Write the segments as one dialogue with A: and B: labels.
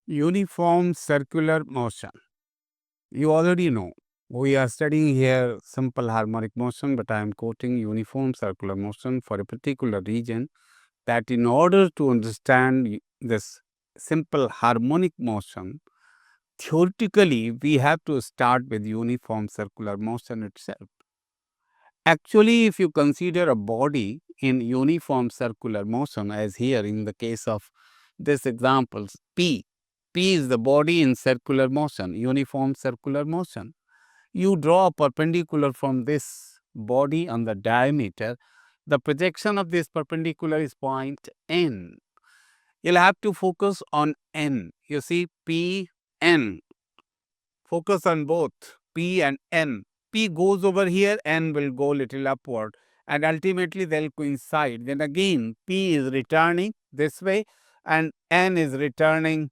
A: Uniform circular motion. You already know. We are studying here simple harmonic motion, but I am quoting uniform circular motion for a particular region, that in order to understand this simple harmonic motion, theoretically we have to start with uniform circular motion itself. Actually, if you consider a body in uniform circular motion, as here in the case of this example, P is the body in circular motion, uniform circular motion. You draw a perpendicular from this body on the diameter. The projection of this perpendicular is point N. You'll have to focus on N. You see, P, N. Focus on both P and N. P goes over here, N will go little upward, and ultimately they'll coincide. Then again, P is returning this way and N is returning.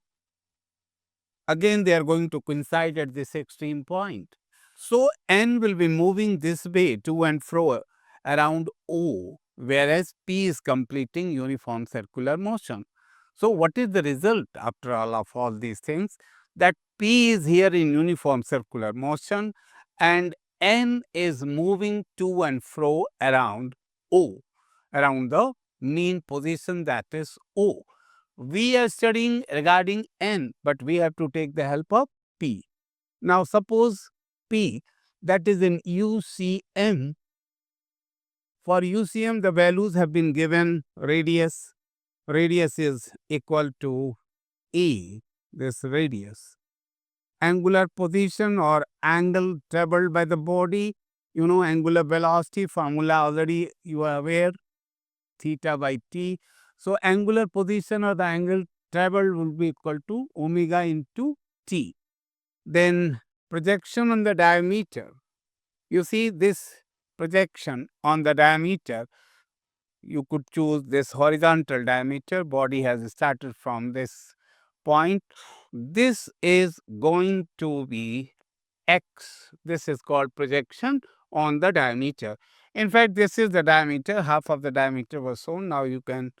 A: Again, they are going to coincide at this extreme point. So, N will be moving this way to and fro around O, whereas P is completing uniform circular motion. So, what is the result after all these things? That P is here in uniform circular motion and N is moving to and fro around O, around the mean position, that is O. We are studying regarding N, but we have to take the help of P. Now, suppose P, that is in UCM. For UCM, the values have been given. Radius is equal to A, this radius. Angular position or angle traveled by the body, angular velocity formula already you are aware, theta by t. So, angular position or the angle traveled will be equal to omega into t. Then projection on the diameter. You see this projection on the diameter, you could choose this horizontal diameter. Body has started from this point. This is going to be x. This is called projection on the diameter. In fact, this is the diameter. Half of the diameter was shown. Now you can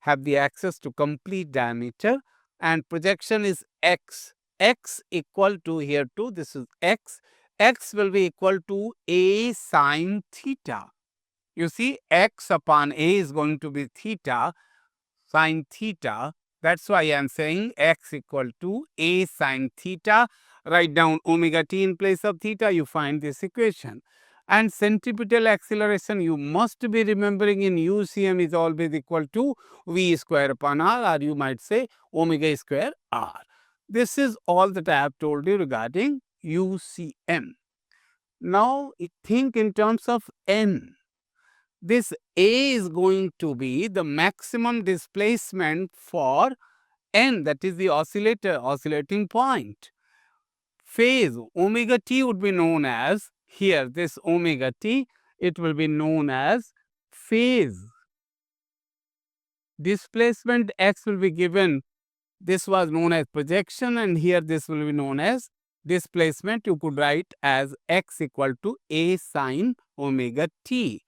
A: have the access to complete diameter, and projection is x. X equal to here to, this is x. X will be equal to a sine theta. You see, x upon a is going to be theta, sine theta. That's why I am saying x equal to a sine theta. Write down omega t in place of theta, you find this equation. And centripetal acceleration, you must be remembering, in UCM is always equal to v square upon r, or you might say omega square r. This is all that I have told you regarding UCM. Now, think in terms of N. This A is going to be the maximum displacement for N, that is the oscillating point. Phase omega t would be known as, here this omega t, it will be known as phase. Displacement x will be given, this was known as projection, and here this will be known as displacement. You could write as x equal to a sine omega t.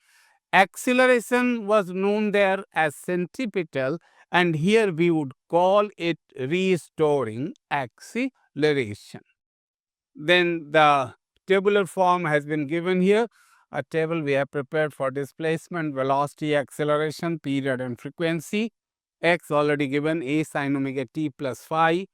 A: Acceleration was known there as centripetal, and here we would call it restoring acceleration. Then the tabular form has been given here. A table we have prepared for displacement, velocity, acceleration, period and frequency. X already given, a sine omega t plus phi.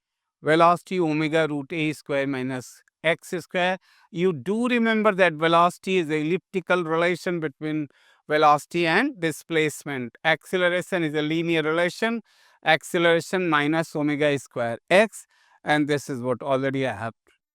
A: Velocity omega root a square minus x square. You do remember that velocity is the elliptical relation between velocity and displacement. Acceleration is a linear relation, acceleration minus omega square x, and this is what already I have